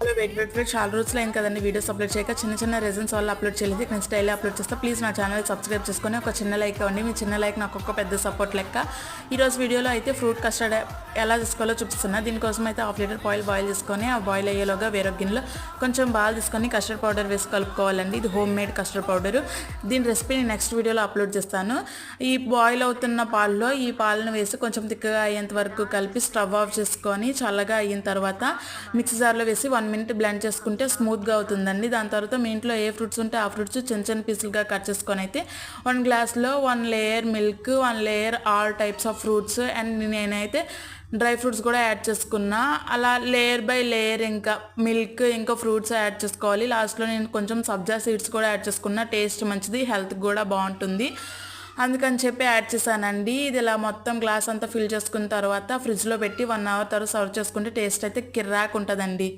Hello wait చాలా రోజులు అయింది కదండి వీడియోస్ అప్లోడ్ చేయక. చిన్న రీజన్స్ వల్ల అప్లోడ్ చేయలేదు. నెక్స్ట్ డైలీ అప్లోడ్ చేస్తా. ప్లీజ్ నా ఛానల్ సబ్స్క్రైబ్ చేసుకొని ఒక చిన్న లైక్ ఇవ్వండి. మీ చిన్న లైక్ నాకు ఒక పెద్ద సపోర్ట్ లెక్క. ఈరోజు వీడియోలో అయితే ఫ్రూట్ కస్టర్డ్ ఎలా చేసుకోవాలో చూపిస్తున్నా. దీనికోసం అయితే 1/2 లీటర్ ఆయిల్ బాయిల్ చేసుకొని ఆ బాయిల్ అయ్యేలోగా వేరొక గిన్నెలో కొంచెం బాల్ తీసుకొని కస్టర్డ్ పౌడర్ వేసి కలుపుకోవాలండి. ఇది హోమ్ మేడ్ కస్టర్డ్ పౌడర్. దీని రెసిపీ నేను నెక్స్ట్ వీడియోలో అప్లోడ్ చేస్తాను. ఈ బాయిల్ అవుతున్న పాల్లో ఈ పాలను వేసి కొంచెం తిక్కగా అయ్యేంత వరకు కలిపి స్టవ్ ఆఫ్ చేసుకొని చల్లగా అయిన తర్వాత మిక్సీ జార్లో వేసి 1 మినిట్ బ్లెండ్ చేసుకుంటే స్మూత్గా అవుతుందండి. దాని తర్వాత మీ ఇంట్లో ఏ ఫ్రూట్స్ ఉంటే ఆ ఫ్రూట్స్ చిన్న పీసులుగా కట్ చేసుకొని అయితే 1 గ్లాస్లో 1 layer milk, 1 layer all types of fruits and నేనైతే డ్రై ఫ్రూట్స్ కూడా యాడ్ చేసుకున్నా. అలా లేయర్ బై లేయర్ ఇంకా మిల్క్ ఇంకా ఫ్రూట్స్ యాడ్ చేసుకోవాలి. లాస్ట్లో నేను కొంచెం సబ్జా సీడ్స్ కూడా యాడ్ చేసుకున్నా. టేస్ట్ మంచిది, హెల్త్కి కూడా బాగుంటుంది అందుకని చెప్పి యాడ్ చేశానండి. ఇది ఇలా మొత్తం గ్లాస్ అంతా ఫిల్ చేసుకున్న తర్వాత ఫ్రిడ్జ్లో పెట్టి 1 అవర్ తర్వాత సర్వ్ చేసుకుంటే టేస్ట్ అయితే కిర్రాక్ ఉంటుందండి.